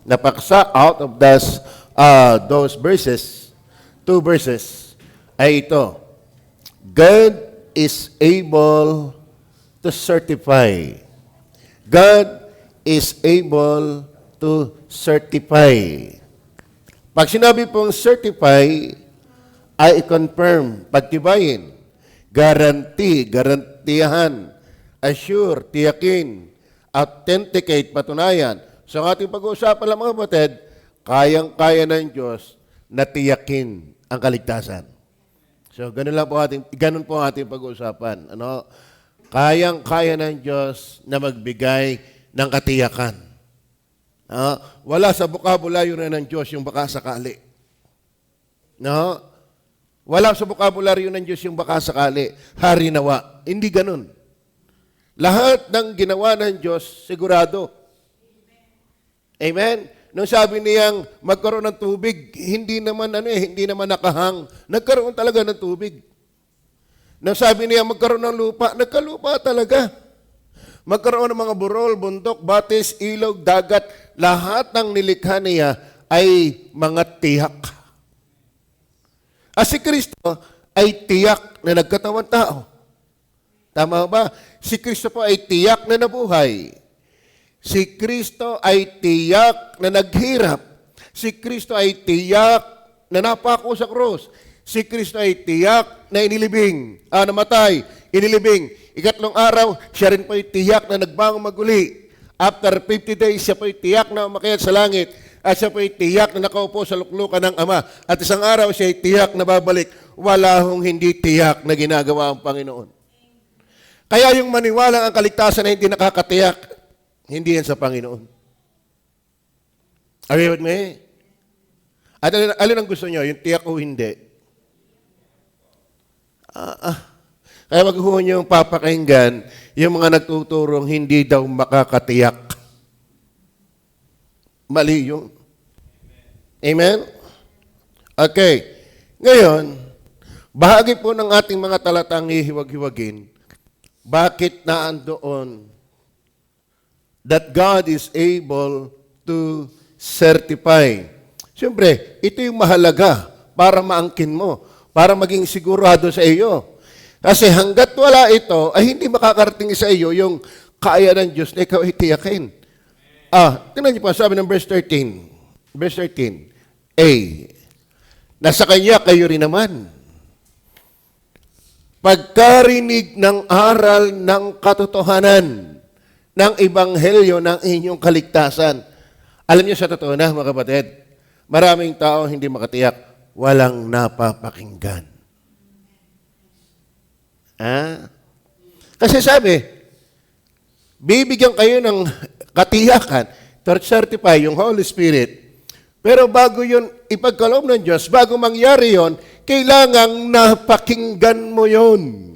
napaksa out of those verses, 2 verses, ay ito. God is able to certify. God is able to certify. Pag sinabi pong certify, ay i-confirm, pagtibayin, guarantee, garantiyahan, assure, tiyakin, authenticate, patunayan. So ang ating pag-uusapan lang mga kapatid, kayang-kaya ng Diyos na tiyakin ang kaligtasan. So ganun po ang ating pag-uusapan. Ano? Kayang-kaya ng Diyos na magbigay ng katiyakan. Wala sa bokabularyo na ng Diyos yung baka sakali. No? Wala sa bokabularyo ng Diyos yung baka sakali, hari nawa. Hindi ganun. Lahat ng ginawa ng Diyos, sigurado. Amen? Nung sabi niyang magkaroon ng tubig, hindi naman nakahang. Nagkaroon talaga ng tubig. Nung sabi niya magkaroon ng lupa, nagkalupa talaga. Magkaroon ng mga burol, bundok, batis, ilog, dagat, lahat ng nilikha niya ay mga tiyak. Si Kristo ay tiyak na nagkatawan tao. Tama ba? Si Kristo po ay tiyak na nabuhay. Si Kristo ay tiyak na naghirap. Si Kristo ay tiyak na napako sa krus. Si Kristo ay tiyak na inilibing, namatay, inilibing. Ikatlong araw, siya rin po ay tiyak na nagbangon maguli. After 50 days, siya po ay tiyak na umakyat sa langit. At siya po ay tiyak na nakaupo sa luklukan ng Ama. At isang araw, siya ay tiyak na babalik. Wala hong hindi tiyak na ginagawa ang Panginoon. Kaya yung maniwala ang kaligtasan na hindi nakakatiyak, hindi yan sa Panginoon. Are you with me? At alin ang gusto nyo? Yung tiyak o hindi? Kaya wag ho nyo papakinggan yung mga nagtuturong hindi daw makakatiyak. Mali yun. Amen? Okay. Ngayon, bahagi po ng ating mga talatang hihiwag-hiwagin, bakit naandoon that God is able to certify. Siyempre, ito yung mahalaga para maangkin mo, para maging sigurado sa iyo. Kasi hanggat wala ito, ay hindi makakarating sa iyo yung kaya ng Diyos na ikaw itiyakin. Tingnan niyo po, sabi ng verse 13. Verse 13. A. Nasa Kanya kayo rin naman. Pagkarinig ng aral ng katotohanan ng ebanghelyo ng inyong kaligtasan. Alam niyo sa totoo na, mga kapatid, maraming tao hindi makatiyak, walang napapakinggan. Kasi sabi, bibigyan kayo ng katiyakan, to certify yung Holy Spirit. Pero bago yun ipagkaloob ng Diyos, bago mangyari yon, kailangang napakinggan mo yon.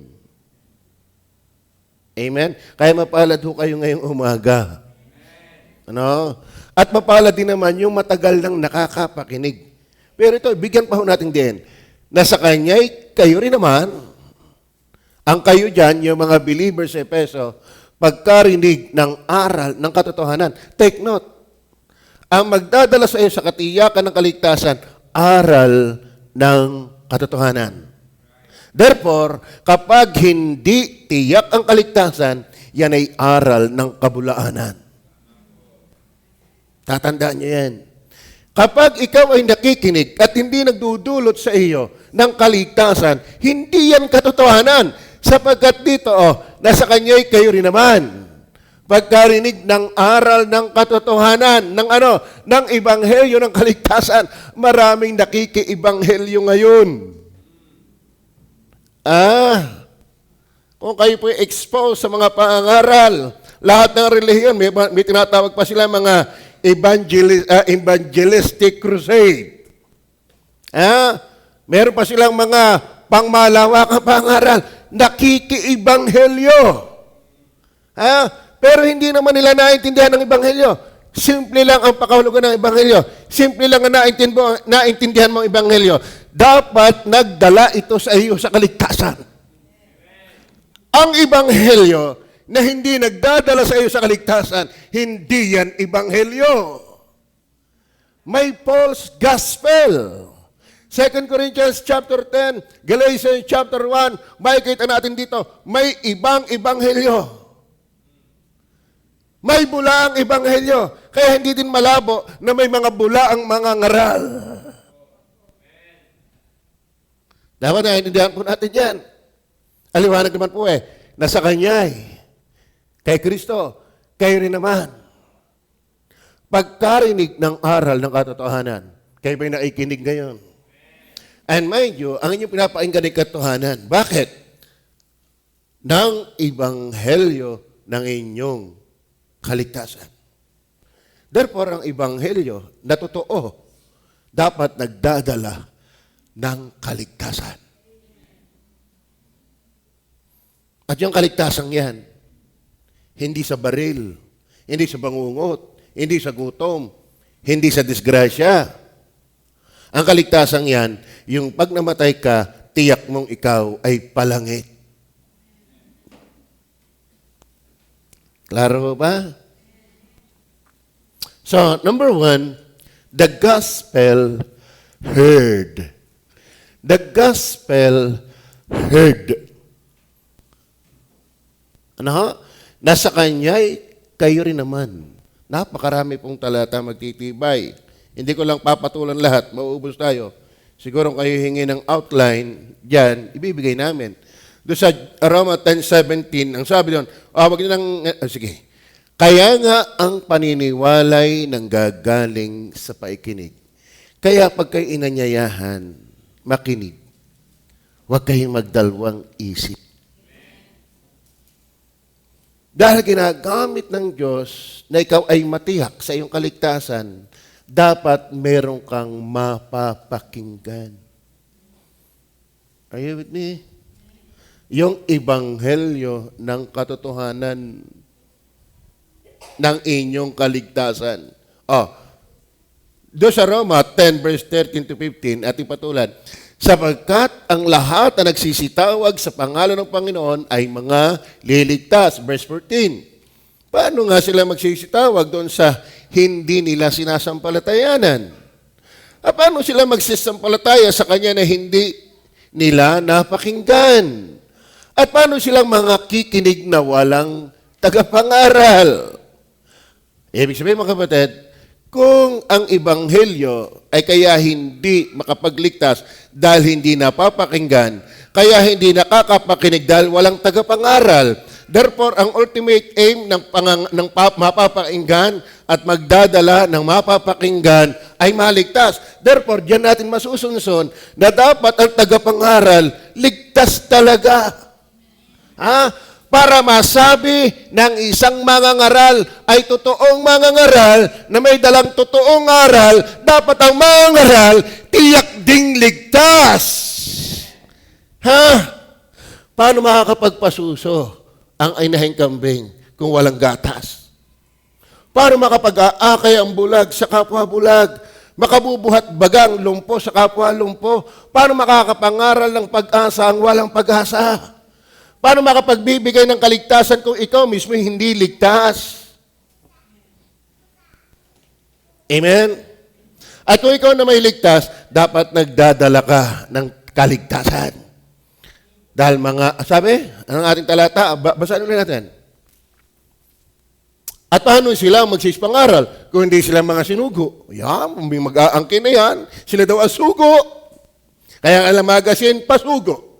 Amen? Kaya mapalad ho kayo ngayong umaga. Ano? At mapalad din naman yung matagal nang nakakapakinig. Pero ito, bigyan pa ho natin din. Nasa Kanya'y kayo rin naman. Ang kayo dyan, yung mga believers sa Efeso, pagkarinig ng aral ng katotohanan. Take note. Ang magdadala sa iyo sa katiyakan ng kaligtasan, aral ng katotohanan. Therefore, kapag hindi tiyak ang kaligtasan, yan ay aral ng kabulaanan. Tatandaan niyo yan. Kapag ikaw ay nakikinig at hindi nagdudulot sa iyo ng kaligtasan, hindi yan katotohanan. Sapagkat dito, nasa Kanya'y kayo rin naman. Pagkarinig ng aral ng katotohanan, ng ebanghelyo ng kaligtasan, maraming nakiki-ebanghelyo ngayon. Kung kayo po expose sa mga pangangaral, lahat ng relihiyon, may tinatawag pa sila mga evangelistic crusade. Meron pa silang mga pangmalawakang pangaral, nakiki-ebanghelyo. Pero hindi naman nila naintindihan ng ebanghelyo. Simple lang ang pakahulugan ng ebanghelyo. Simple lang ang naintindihan mo ang ebanghelyo. Dapat nagdala ito sa iyo sa kaligtasan. Ang ebanghelyo na hindi nagdadala sa iyo sa kaligtasan, hindi yan ebanghelyo. May false gospel. 2 Corinthians chapter 10, Galatians chapter 1, makikita natin dito, may ibang ebanghelyo. May bula ang ebanghelyo. Kaya hindi din malabo na may mga bula ang mga ngaral. Dapat naiintindihan po natin yan. Aliwanag naman po nasa Kanya kay Kristo, kayo rin naman. Pagkarinig ng aral ng katotohanan, kayo ba'y naikinig ngayon? And mind you, ang inyong pinapakinggan ay katotohanan. Bakit? Ng ebanghelyo ng inyong kaligtasan. Therefore, ang ebanghelyo na totoo, dapat nagdadala ng kaligtasan. At yung kaligtasan yan, hindi sa baril, hindi sa bangungot, hindi sa gutom, hindi sa disgrasya. Ang kaligtasan yan, yung pag namatay ka, tiyak mong ikaw ay palangit. Klaro ba? So, number 1, the gospel heard. The gospel heard. Ano? Nasa Kanya'y kayo rin naman. Napakarami pong talata magtitibay. Hindi ko lang papatulan lahat, mauubos tayo. Siguro kayo hingi ng outline, diyan, ibibigay namin. Doon sa Roma 10:17, ang sabi doon, wag niyo nang, sige. Kaya nga ang paniniwalay ng gagaling sa paikinig. Kaya pag kayo inanyayahan, makinig. Huwag kayong magdalawang isip. Dahil ginagamit ng Diyos na ikaw ay matiyak sa iyong kaligtasan, dapat meron kang mapapakinggan. Are you with me? Yung ebanghelyo ng katotohanan ng inyong kaligtasan. Doon sa Roma 10 verse 13 to 15, ating patulan, sapagkat ang lahat na nagsisitawag sa pangalan ng Panginoon ay mga liligtas. Verse 14. Paano nga sila magsisitawag doon sa hindi nila sinasampalatayanan? Paano sila magsisampalataya sa Kanya na hindi nila napakinggan? At paano silang mga kikinig na walang tagapangaral? Ibig sabihin mga kapatid, kung ang ebanghelyo ay kaya hindi makapagligtas dahil hindi napapakinggan, kaya hindi nakakapakinig dahil walang tagapangaral. Therefore, ang ultimate aim ng mapapakinggan at magdadala ng mapapakinggan ay maligtas. Therefore, diyan natin masusunson na dapat ang tagapangaral ligtas talaga. Para masabi ng isang mangangaral ay totoong mangangaral na may dalang totoong aral, dapat ang mangangaral tiyak ding ligtas. Paano makakapagpasuso ang inahing kambing kung walang gatas? Paano makapag-aakay ang bulag sa kapwa bulag? Makabubuhat bagang lumpo sa kapwa lumpo? Paano makakapangaral ng pag-asa ang walang pag-asa? Paano makapagbibigay ng kaligtasan kung ikaw mismo hindi ligtas? Amen? At kung ikaw na may ligtas, dapat nagdadala ka ng kaligtasan. Dahil sabi, ang ating talata, basahin ulit natin. At paano sila magsispangaral kung hindi sila mga sinugo? Yan, mag-aangkin na yan. Sila daw ang sugo. Kaya ang alamagasin, pasugo.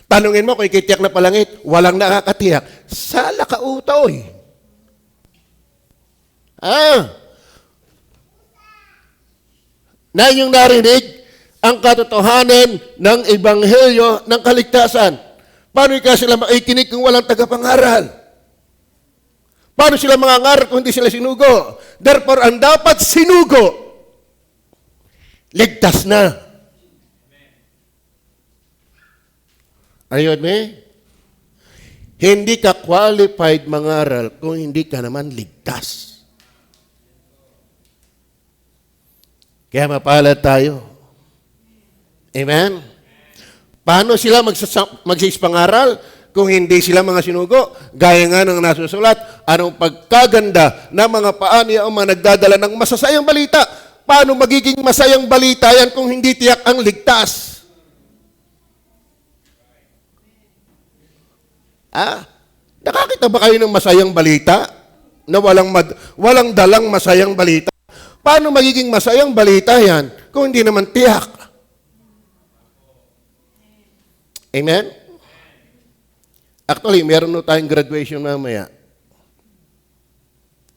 Tanungin mo kung ikitiyak na palangit, walang nakakatiyak. Sala ka utoy. Na inyong narinig ang katotohanan ng ebanghelyo ng kaligtasan. Paano ika sila makikinig kung walang tagapangaral? Paano sila mangangaral kung hindi sila sinugo? Therefore, ang dapat sinugo, ligtas na. Are you with me? Hindi ka qualified mangaral kung hindi ka naman ligtas. Kaya mapalad tayo. Amen? Paano sila magsispangaral kung hindi sila mga sinugo? Gaya nga ng nasusulat, anong pagkaganda ng mga paa niya ang mga nagdadala ng masasayang balita. paano magiging masayang balita yan kung hindi tiyak ang ligtas? Nakakita ba kayo ng masayang balita? Na walang dalang masayang balita? Paano magiging masayang balita yan kung hindi naman tiyak? Amen? Actually, meron na tayong graduation mamaya.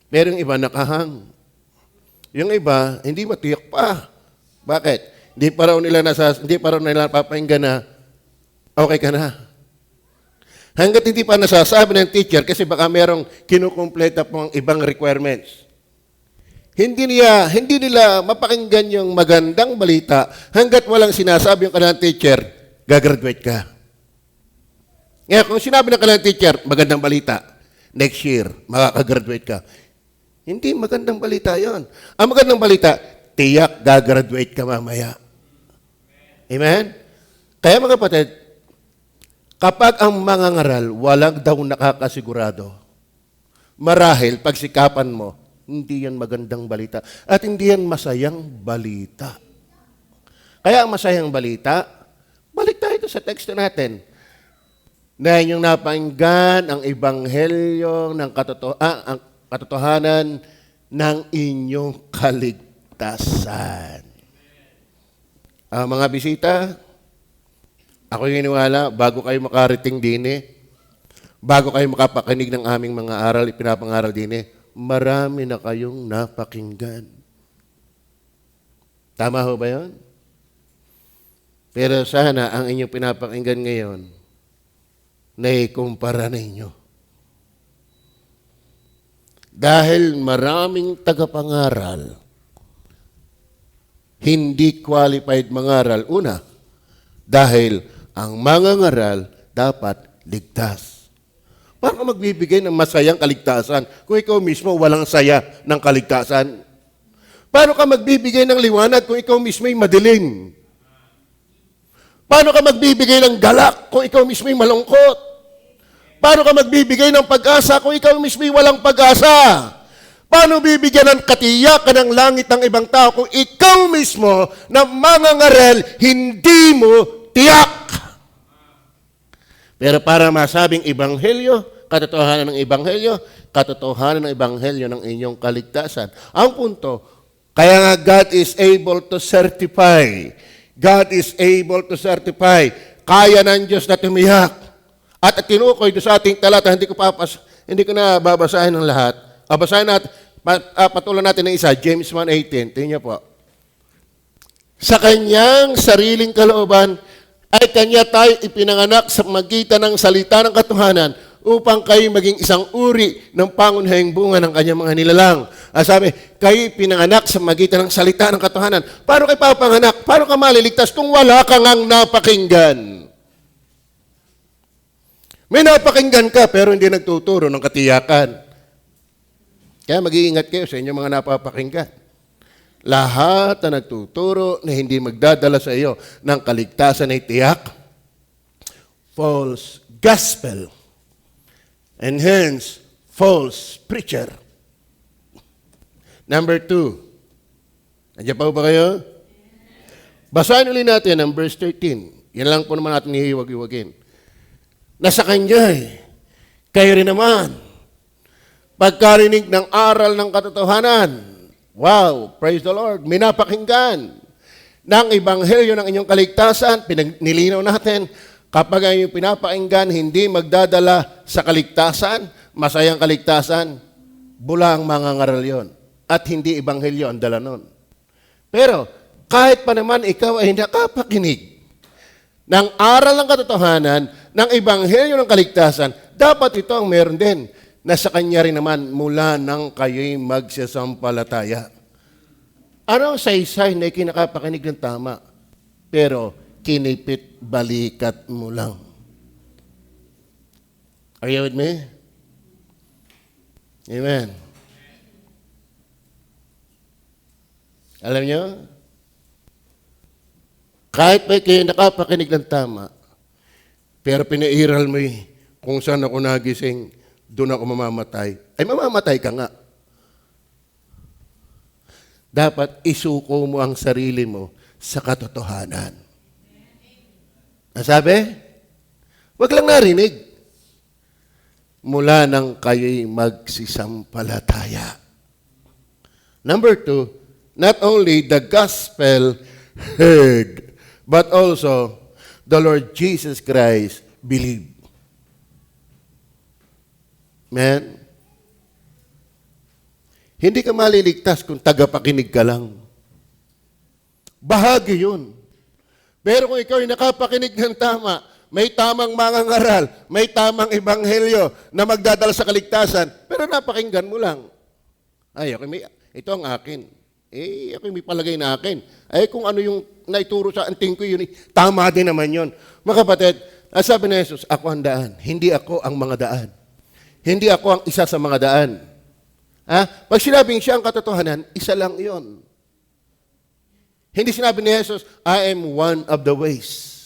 Pero yung iba nakahang. Yung iba, hindi matiyak pa. Bakit? Hindi pa raw nila papahinggan na okay ka na. Hanggat hindi pa nasasabi ng teacher kasi baka merong kinukumpleta pang ibang requirements. Hindi nila mapakinggan yung magandang balita hanggat walang sinasabi yung kanilang teacher, gagraduate ka. Ngayon, kung sinabi ng kanilang teacher, magandang balita, next year, makakagraduate ka. Hindi magandang balita yon. Ang magandang balita, tiyak gagraduate ka mamaya. Amen? Kaya mga kapatid, kapag ang mangangaral, walang daw nakakasigurado, marahil pagsikapan mo, hindi yan magandang balita at hindi yan masayang balita. Kaya ang masayang balita, balik tayo sa teksto natin. Na inyong napakinggan ang ebanghelyo ng ang katotohanan ng inyong kaligtasan. Mga bisita, ako hiniwala, bago kayo makarating din bago kayo makapakinig ng aming mga aral, ipinapangaral din marami na kayong napakinggan. Tama ho ba yun? Pero sana ang inyong pinapakinggan ngayon, naikumpara ninyo. Dahil maraming tagapangaral, hindi qualified mangaral. Una, dahil ang mangangaral dapat ligtas. Paano ka magbibigay ng masayang kaligtasan kung ikaw mismo walang saya ng kaligtasan? Paano ka magbibigay ng liwanag kung ikaw mismo ay madilim? Paano ka magbibigay ng galak kung ikaw mismo ay malungkot? Paano ka magbibigay ng pag-asa kung ikaw mismo ay walang pag-asa? Paano bibigyan ng katiyakan ng langit ng ibang tao kung ikaw mismo na mangangaral hindi mo tiyak? Pero para masabing ebanghelyo, katotohanan ng ebanghelyo ng inyong kaligtasan. Ang punto, kaya nga God is able to certify. God is able to certify. Kaya ng Diyos na tumiyak. At tinukoy doon sa ating talata, hindi ko na babasahin ng lahat. Basahin natin, patulan natin ng isa, James 1:18. Tingnan niyo po. Sa kanyang sariling kalooban, ay kanya tayo ipinanganak sa magitan ng salita ng katotohanan upang kayo maging isang uri ng pangunahing bunga ng kanyang mga nilalang. Sabi, kayo ipinanganak sa magitan ng salita ng katotohanan. Paano kayo papanganak? Paano ka maliligtas kung wala kang ang napakinggan? May napakinggan ka pero hindi nagtuturo ng katiyakan. Kaya mag-iingat kayo sa inyong mga napapakinggan. Lahat na nagtuturo na hindi magdadala sa iyo ng kaligtasan ay tiyak, false gospel, and hence, false preacher. Number 2. Nandiyan pa ba kayo? Basahin ulit natin ang verse 13. Yan lang po naman natin hihiwag-hiwagin. Nasa kanya kayo rin naman, pagkarinig ng aral ng katotohanan, wow, praise the Lord, minapakinggan ng ebanghelyo ng inyong kaligtasan, nilinaw natin, kapag ang inyong pinapakinggan, hindi magdadala sa kaligtasan, masayang kaligtasan, bulang mangangaral yon. At hindi ebanghelyo ang dala nun. Pero, kahit pa naman ikaw ay nakapakinig ng aral ng katotohanan, ng ebanghelyo ng kaligtasan, dapat ito ang meron din na sa kanya rin naman mula nang kayo'y magsasampalataya. Ano ang saysay na kinakapakinig ng tama? Pero kinipit balikat mo lang. Are you with me? Amen. Alam niyo? Kahit pa kayo nakapakinig ng tama, pero pinairal mo kung saan ako nagising, doon ako mamamatay. Ay, mamamatay ka nga. dapat isuko mo ang sarili mo sa katotohanan. Ang sabi? Huwag lang narinig. Mula nang kayo'y magsisampalataya. Number 2, not only the gospel heard, but also the Lord Jesus Christ believed. Man, hindi ka maliligtas kung tagapakinig ka lang. Bahagi yun. Pero kung ikaw ay nakapakinig ng tama, may tamang mangangaral, may tamang ebanghelyo na magdadala sa kaligtasan, pero napakinggan mo lang. Ay, okay, ito ang akin. Ako may palagay na akin. Ay, kung ano yung naituro sa anting ko, yun, tama din naman yun. Mga kapatid, sabi ni Jesus, ako ang daan, hindi ako ang mga daan. Hindi ako ang isa sa mga daan. Pag sinabing siya ang katotohanan, isa lang yon. Hindi sinabi ni Jesus, I am one of the ways.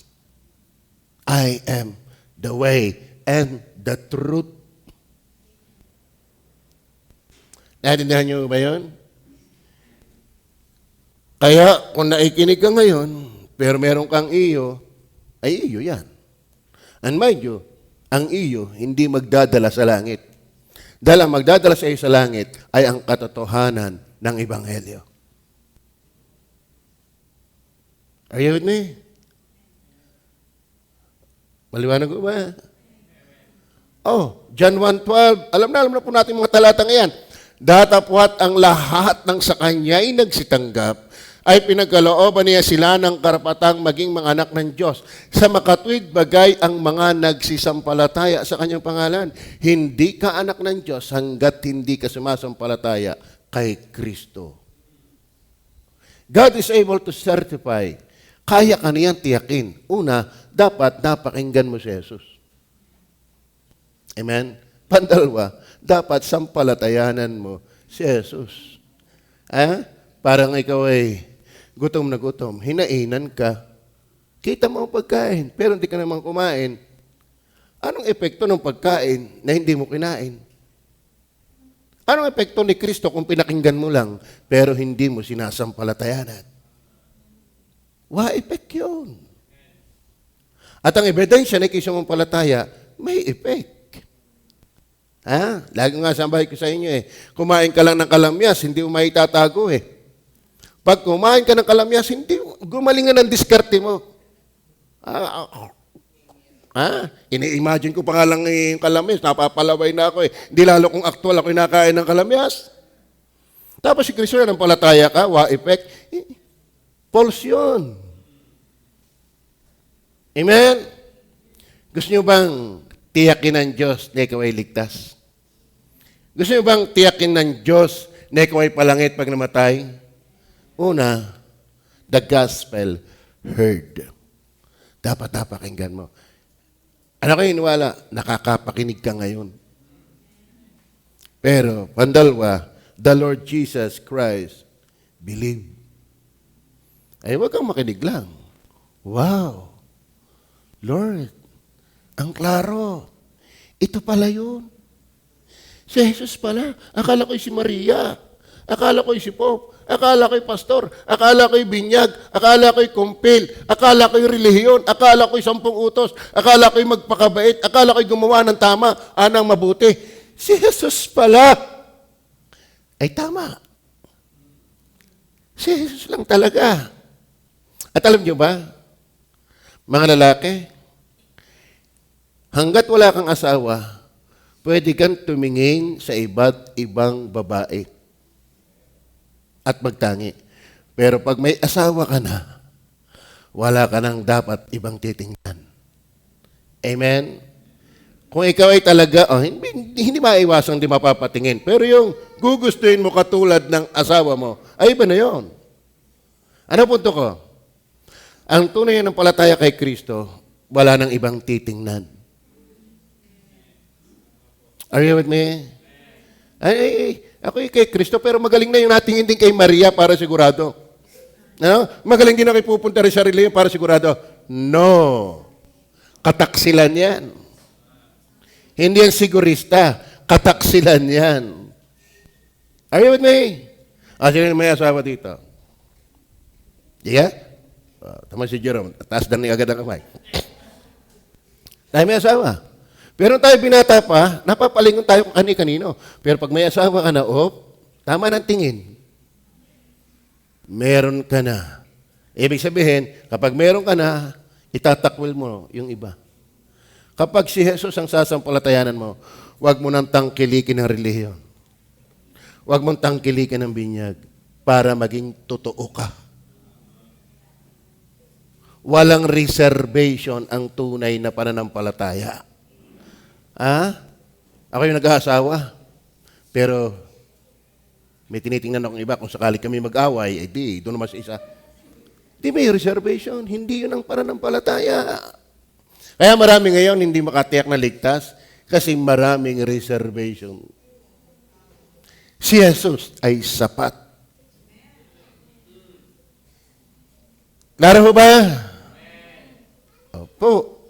I am the way and the truth. Naintindihan niyo ba yun? Kaya kung naikinig ka ngayon, pero meron kang iyo, ay iyo yan. And mind you, ang iyo hindi magdadala sa langit. Dahil ang magdadala sa iyo sa langit ay ang katotohanan ng Ebanghelyo. Are you with me? Maliwanag ko ba? John 1:12. Alam na po natin mga talatang iyan. Datapwat ang lahat ng sa kanya'y nagsitanggap ay pinagkalooban niya sila ng karapatang maging mga anak ng Diyos. Sa makatwid bagay ang mga nagsisampalataya sa kanyang pangalan. Hindi ka anak ng Diyos hanggat hindi ka sumasampalataya kay Kristo. God is able to certify. Kaya ka niyang tiyakin. Una, dapat napakinggan mo si Jesus. Amen? Pandalwa, dapat sampalatayanan mo si Jesus. Parang ikaw ay gutom na gutom, hinainan ka, kita mo ang pagkain, pero hindi ka naman kumain. Anong epekto ng pagkain na hindi mo kinain? Anong epekto ni Kristo kung pinakinggan mo lang, pero hindi mo sinasampalatayanan? Effect yun. At ang ebidensya na ikisumampalataya, may effect. Lagi nga sambahay ko sa inyo kumain ka lang ng kalamyas, hindi mo maitatago Pag kumain ka ng kalamyas, hindi gumalingan ng diskarte mo. Ini-imagine ko pa nga lang yung kalamyas, napapalaway na ako Hindi lalo kung actual ako nakain ng kalamyas. Tapos si Kristo ng palataya ka, effect. False yun. Amen? Gusto nyo bang tiyakin ng Diyos na ikaw ay ligtas? Gusto nyo bang tiyakin ng Diyos na ikaw ay palangit pag namatay? Una, the gospel heard. Dapat napakinggan mo. Ano kayo iniwala? Nakakapakinig ka ngayon. Pero, pandalwa, the Lord Jesus Christ believe. Ay, huwag kang makinig lang. Wow! Lord, ang klaro. Ito pala yun. Si Jesus pala. Akala ko'y si Maria. Akala ko'y si Pope. Akala ko'y pastor, akala ko'y binyag, akala ko'y kumpil, akala ko'y relihiyon, akala ko'y 10 utos, akala ko'y magpakabait, akala ko'y gumawa ng tama, anang mabuti. Si Jesus pala ay tama. Si Jesus lang talaga. At alam niyo ba, mga lalaki, hanggat wala kang asawa, pwede kang tumingin sa iba't ibang babae at magtangi. Pero pag may asawa ka na, wala ka nang dapat ibang titingnan. Amen? Kung ikaw ay talaga, hindi maiwasang di mapapatingin. Pero yung gugustuhin mo katulad ng asawa mo, ay iba na yun. Ano punto ko? Ang tunay ng palataya kay Kristo, wala nang ibang titingnan. Are you with me? Ako kay Kristo, pero magaling na yung natingin din kay Maria para sigurado. Magaling din ako pupunta rin sa reliyon para sigurado. No. Kataksilan yan. Hindi yan sigurista. Kataksilan yan. Are you with me? Sino may asawa dito? Diga? Tama si Jerome. Taas dan agad ang kamay. Tayo may asawa. Pero tayo binata pa, napapalingon tayo kung kanino. Pero pag may asawa ka na, tama ng tingin. Meron ka na. Ibig sabihin, kapag meron ka na, itatakwil mo yung iba. Kapag si Jesus ang sasampalatayanan mo, huwag mo nang tangkilikin ng relihiyon. Huwag mong tangkilikin ng binyag para maging totoo ka. Walang reservation ang tunay na pananampalataya. Ako yung nag-aasawa. Pero may tinitingnan akong iba kung sakali kami mag-away, doon naman sa isa. Di may reservation. Hindi yun ang pananampalataya. Kaya marami ngayon hindi makatiyak na ligtas kasi maraming reservation. Si Jesus ay sapat. Klaro ba? Opo.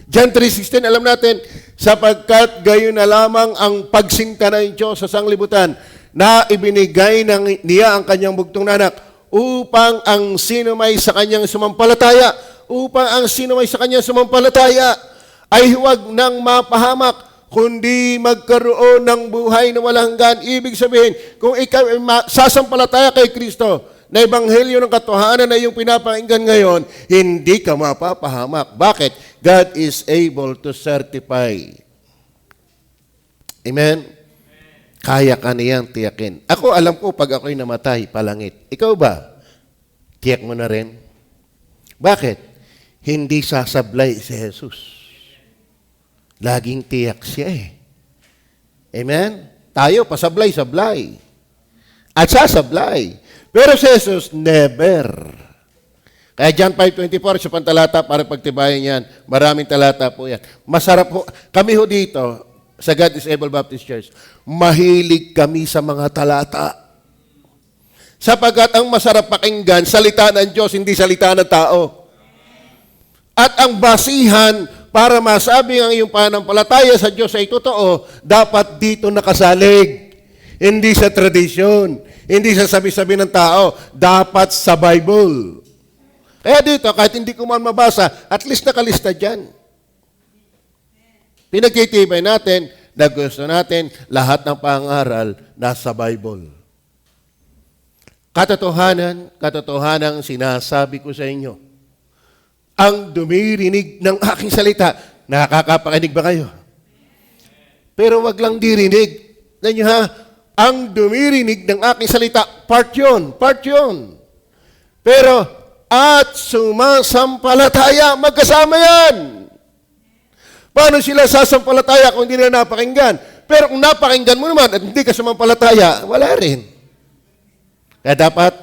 John 3:16, alam natin, sapagkat gayon na lamang ang pagsinta ng Diyos sa sanglibutan na ibinigay niya ang kanyang bugtong na anak upang ang sino may sa kanyang sumampalataya, ay huwag nang mapahamak, kundi magkaroon ng buhay na walang hanggan. Ibig sabihin, kung ikaw ay sasampalataya kay Kristo, na ebanghelyo ng katotohanan na yung pinapakinggan ngayon, hindi ka mapapahamak. Bakit? God is able to certify. Amen? Kaya ka niyang tiyakin. Ako, alam ko, pag ako'y namatay, palangit. Ikaw ba? Tiyak mo na rin? Bakit? Hindi sasablay si Jesus. Laging tiyak siya Amen? Tayo, pasablay-sablay. At sasablay. Pero si Jesus, never. Kaya John 5:24, sa pantalata, para pagtibayan yan. Maraming talata po yan. Masarap po. Kami ho dito, sa God is Able Baptist Church, mahilig kami sa mga talata. Sapagkat ang masarap pakinggan, salita ng Diyos, hindi salita ng tao. At ang basihan para masabi ang iyong pananampalataya sa Diyos ay totoo, dapat dito nakasalig. Hindi sa tradisyon, hindi sa sabi-sabi ng tao, dapat sa Bible. Kaya dito, kahit hindi ko man mabasa, at least nakalista dyan. Pinagtitibay natin na gusto natin lahat ng pangaral nasa Bible. Katotohanan sinasabi ko sa inyo. Ang dumirinig ng aking salita, nakakapakinig ba kayo? Pero wag lang dirinig. Nanyo ang dumirinig ng aking salita, part yun. Pero, at sumasampalataya, magkasama yan. Paano sila sasampalataya kung hindi nila napakinggan? Pero kung napakinggan mo naman at hindi ka sumampalataya, wala rin. Kaya dapat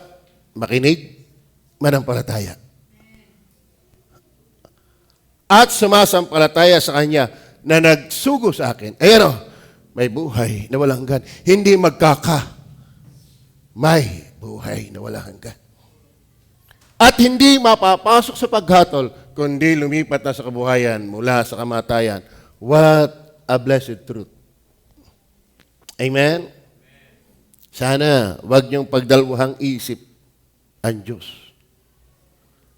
makinig, manampalataya. At sumasampalataya sa Kanya na nagsugo sa akin. Ayan may buhay na walang hanggan. Hindi may buhay na walang hanggan. At hindi mapapasok sa paghatol, kundi lumipat na sa kabuhayan mula sa kamatayan. What a blessed truth. Amen? Sana, wag niyong pagdalawang isip ang Diyos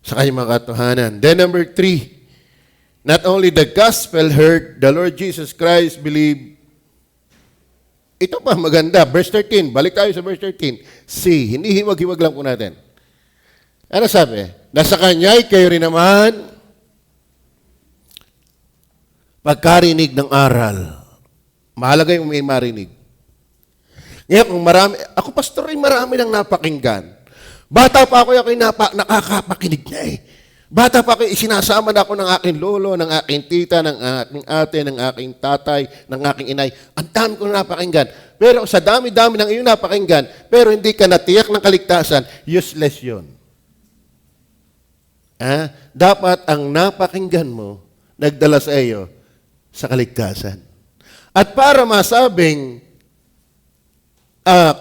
sa kanyang mga katotohanan. Then number 3, not only the gospel heard, the Lord Jesus Christ believed. Ito pa maganda, verse 13. Balik tayo sa verse 13. See, hinihiwag-hiwag lang po natin. Ano sabi? Nasa kanya'y kayo rin naman pagkarinig ng aral. Mahalaga yung may marinig. Ngayon, kung ako pastor ay marami nang napakinggan. Bata pa ako nakakapakinig na Bata pa ako, isinasama na ako ng aking lolo, ng aking tita, ng aking ate, ng aking tatay, ng aking inay. Ang dami ko napakinggan. Pero sa dami-dami ng iyong napakinggan, pero hindi ka natiyak ng kaligtasan, useless yun. Dapat ang napakinggan mo, nagdala sa iyo sa kaligtasan. At para masabing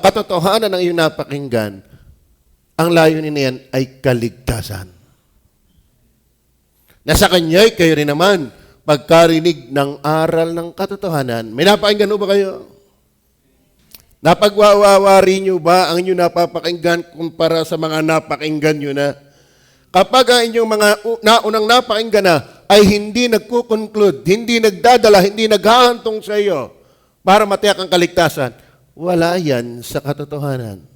katotohanan ng iyong napakinggan, ang layunin niyan ay kaligtasan. Nasa kanya'y kayo rin naman pagkarinig ng aral ng katotohanan. May napakinggan ba kayo? Napagwawawari nyo ba ang inyong napapakinggan kumpara sa mga napakinggan nyo na? Kapag ang inyong mga naunang napakinggan na ay hindi nagkukonclude, hindi nagdadala, hindi naghahantong sa iyo para matiyak ang kaligtasan, wala yan sa katotohanan.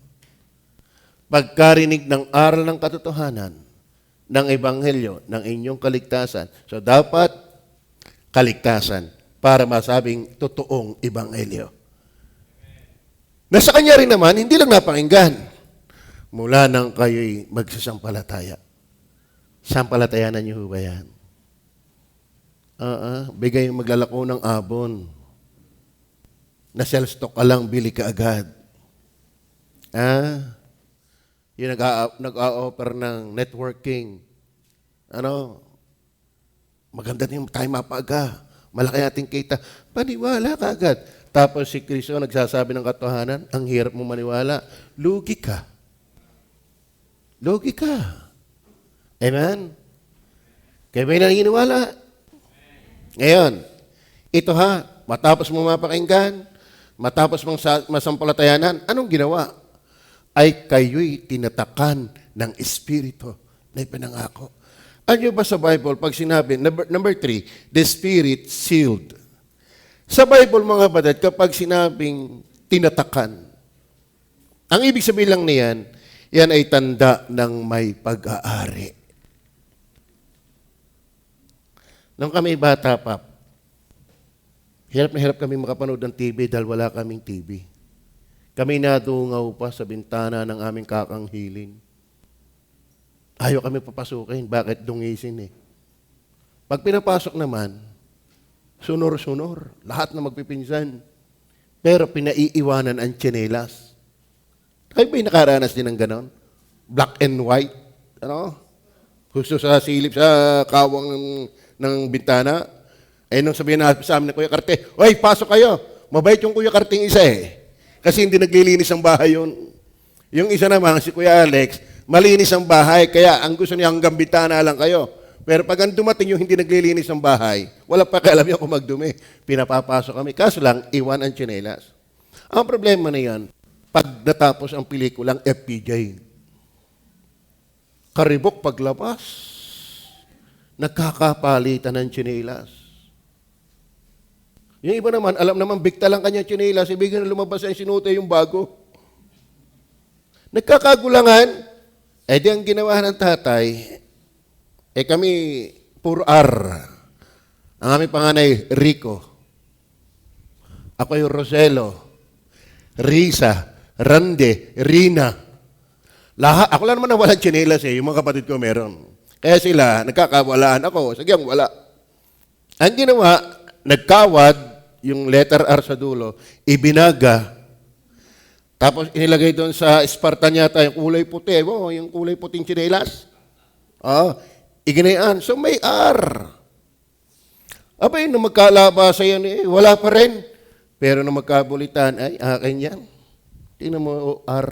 Pagkarinig ng aral ng katotohanan, ng ebanghelyo, ng inyong kaligtasan, so dapat kaligtasan para masabing totoong ebanghelyo. Nasa kanya rin naman, hindi lang napakinggan. Mula nang kayo'y magsasampalataya. Sampalatayanan niyo ba yan? Bigay yung maglalako ng abon. Na sell stock ka lang, bili ka agad. Yung nag-a-offer ng networking. Maganda din tayo mapaga. Malaki ating kita. Paniwala ka agad. Tapos si Kristo nagsasabi ng katotohanan, ang hirap mo maniwala. Lugi ka. Lugi ka. Amen? Kaya ba yung naniniwala? Ngayon, ito matapos mo mapakinggan, matapos mong masampalatayanan, anong ginawa? Ay kayo'y tinatakan ng Espiritu na ipinangako. Ano ba sa Bible, pag sinabi, number 3, the Spirit sealed. Sa Bible, mga batid, kapag sinabing tinatakan, ang ibig sabihin lang niyan, yan ay tanda ng may pag-aari. Nung kami bata pa, hirap na hirap kami makapanood ng TV dahil wala kaming TV. Kami nadungaw pa sa bintana ng aming kakang hiling. Ayaw kami papasukin. Bakit? Dungisin Pag pinapasok naman, sunor-sunor. Lahat na magpipinsan. Pero pinaiiwanan ang tsinelas. Kayo ba'y nakaranas din ng ganon? Black and white. Gusto sa silip sa kawang ng bintana. Nung sabihin na sa amin ng Kuya Karte, "Oy, pasok kayo." Mabait yung Kuya Karting isa Kasi hindi naglilinis ang bahay yun. Yung isa naman, si Kuya Alex, malinis ang bahay. Kaya ang gusto niya hanggang bintana lang kayo. Pero pag ang dumating yung hindi naglilinis ng bahay, wala pa kailam yung kung magdumi. Pinapapasok kami. Kaso lang, iwan ang tsinelas. Ang problema na yan, pag natapos ang pelikulang FPJ, karibok paglabas, nagkakapalitan ng tsinelas. Yung iba naman, alam naman, bigta lang kanya tsinelas, ibigin na lumabas ay sinute yung bago. Nagkakagulangan, di ang ginawa ng tatay, kami, puro R. Ang aming panganay, Rico. Ako yung Roselo, Risa, Rande, Rina. Ako lang naman na walang tsinelas yung mga kapatid ko meron. Kaya sila, nagkakawalaan ako. Sige, wala. Ang ginawa, nagkawad, yung letter R sa dulo, ibinaga. Tapos inilagay doon sa Spartan yata, yung kulay puti. Yung kulay puting tsinelas. Iginayaan. So may R. Abay, nung magkalabasa yan, wala pa rin. Pero nung magkabulitan, ay, akin yan. Tingnan mo, R.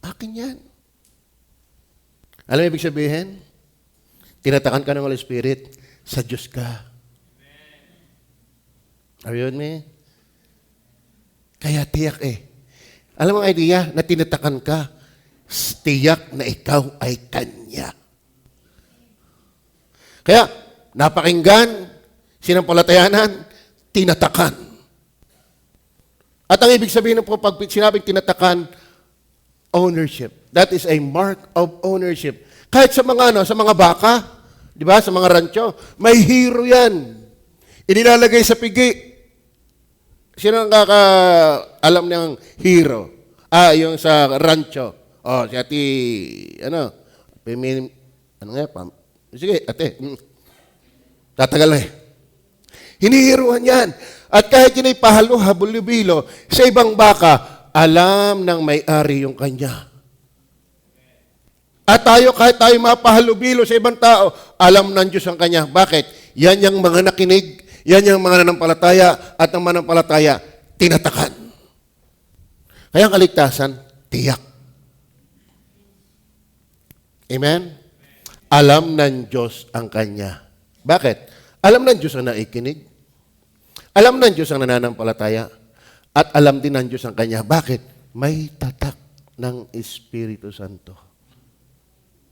Akin yan. Alam mo ibig sabihin? Tinatakan ka ng Holy Spirit, sa Diyos ka. Are you with me? Kaya tiyak Alam mo ang idea na tinatakan ka, tiyak na ikaw ay Kanya. Kaya, napakinggan, sinampalatayanan, tinatakan. At ang ibig sabihin po, pag sinabing tinatakan, ownership. That is a mark of ownership. Kahit sa mga baka, di ba, sa mga rancho, may hero yan. Inilalagay sa pigi. Sino ang alam niyang hero? Yung sa rancho. Si ati, sige, ate. Tatagal na Hinihiruan yan. At kahit yun ay pahalo, habulubilo, sa ibang baka, alam ng may-ari yung kanya. At kahit tayo mapahalubilo sa ibang tao, alam ng Diyos ang kanya. Bakit? Yan yung mga nakinig, yan yung mga nanampalataya, at ang manampalataya, tinatakan. Kaya ang kaligtasan, tiyak. Amen? Alam ng Diyos ang kanya. Bakit? Alam ng Diyos ang naikinig. Alam ng Diyos ang nananampalataya. At alam din ng Diyos ang kanya. Bakit? May tatak ng Espiritu Santo.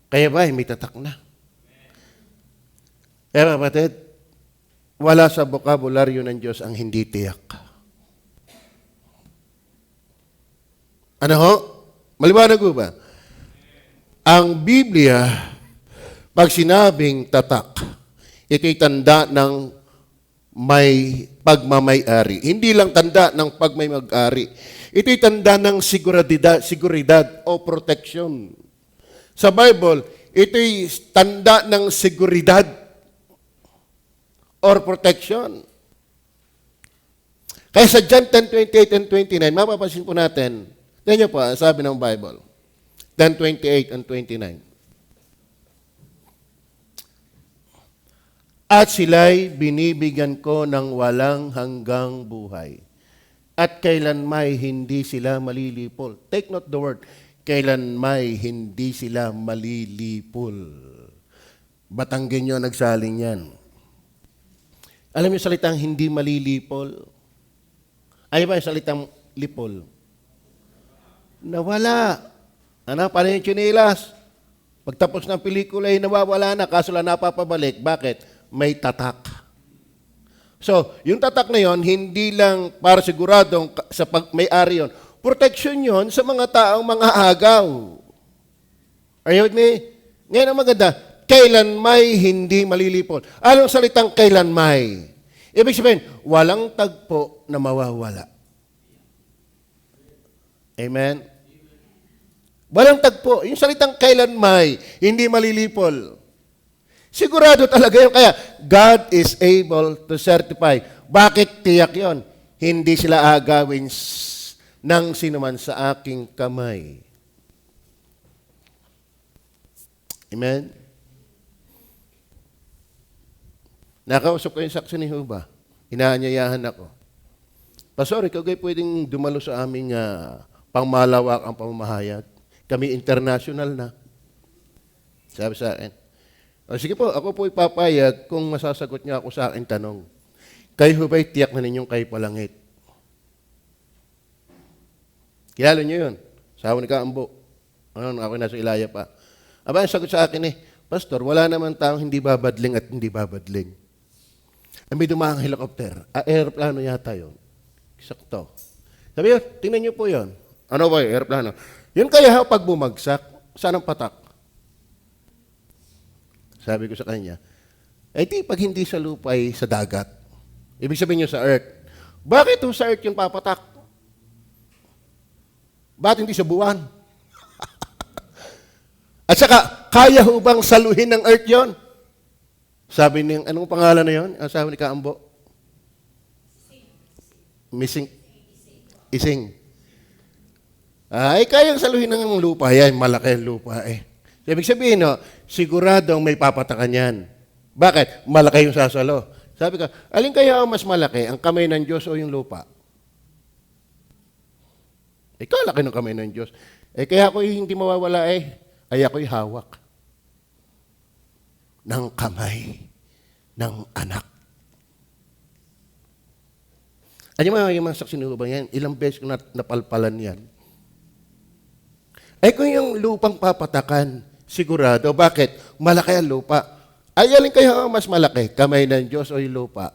Kaya ba, may tatak na? Kaya kapatid, wala sa bokabularyo ng Diyos ang hindi tiyak. Ano ho? Maliwanag ko ba? Ang Biblia, pag sinabing tatak, ito'y tanda ng may pagmamay-ari. Hindi lang tanda ng pagmamay-ari. Ito'y tanda ng seguridad o protection. Sa Bible, ito'y tanda ng seguridad or protection. Kaya sa John 10:28 and 29, mapapansin po natin, tingnan niyo po, sabi ng Bible, 10:28 and 29. At sila'y binibigyan ko ng walang hanggang buhay. At kailanmay hindi sila malilipol. Take note the word, kailanmay hindi sila malilipol. Batanggin nyo nagsaling yan. Alam niyo salitang hindi malilipol? Ay ba yung salitang lipol? Nawala. Ano, paano yung chinilas? Pagtapos ng pelikula ay nawawala na, kaso lang napapabalik. Bakit? May tatak. So, yung tatak na yon, hindi lang para siguradong sa may-ari yon. Protection yon sa mga taong mga agaw. Are you with me? Ngayon ang maganda, kailanmay hindi malilipol. Anong salitang kailanmay? Ibig sabihin, walang tagpo na mawawala. Amen? Walang tagpo. Yung salitang kailanmay, hindi malilipol. Sigurado talaga yun. Kaya, God is able to certify. Bakit tiyak yon? Hindi sila agawin ng sinuman sa aking kamay. Amen? Nakausap ko yung saksi ni Huba. Inaanyayahan ako. Pastor, ikaw kayo pwedeng dumalo sa aming pangmalawak ang pamamahayag. Kami international na. Sabi sa akin. O, sige po, ako po ipapayag kung masasagot niya ako sa aking tanong. Kayo ba'y tiyak na ninyong kayo palangit? Kilala niyo yun? Sabi ni Kaambo. Ano, ako nasa Ilaya pa. Aba, ang sagot sa akin Pastor, wala naman taong hindi babadling at hindi babadling. May dumahang helicopter. Aeroplano yata yun. Sakto. Sabi yun, tingnan niyo po yun. Ano ba yun? Aeroplano. Yun kaya pag bumagsak, saan ang patak? Sabi ko sa kanya, di pag hindi sa lupa ay sa dagat. Ibig sabihin nyo sa earth. Bakit sa earth yung papatak? Bakit hindi sa buwan? At saka, kaya ho bang saluhin ng earth yon? Sabi niya, anong pangalan na yon? Ang sabi ni Kaambo? Missing. Ising. Ay, kayang saluhin ng lupa. Yan, malaki ang lupa Ibig sabihin, siguradong may papatakan yan. Bakit? Malaki yung sasalo. Sabi ko, alin kaya ang mas malaki, ang kamay ng Diyos o yung lupa? Ikaw laki ng kamay ng Diyos. Kaya ako hindi mawawala ay ako'y hawak ng kamay ng anak. Ano yung mga saksi ba yan? Ilang beses ko napalpalan yan. Kung yung lupang papatakan, sigurado. Bakit? Malaki ang lupa. Ay, alin kayo ang mas malaki? Kamay ng Diyos o yung lupa?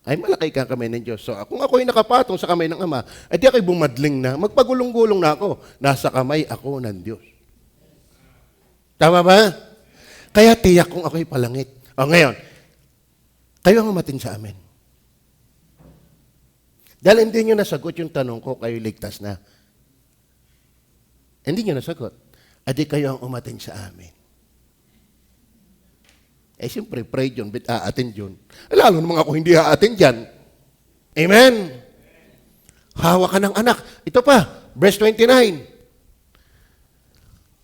Ay, malaki ka kamay ng Diyos. So, kung ako'y nakapatong sa kamay ng Ama, di ako'y bumadling na. Magpagulong-gulong na ako. Nasa kamay ako ng Diyos. Tama ba? Kaya tiyak kung ako'y palangit. O ngayon, kayo ang umatin sa amin. Dahil hindi nyo nasagot yung tanong ko, kayo ligtas na. Hindi nyo nasagot. Adi kayo ang umatin sa amin. Siyempre, pray yun, but aatin yun. Lalo naman ako hindi aatin dyan. Amen? Hawak ka ng anak. Ito pa, verse 29.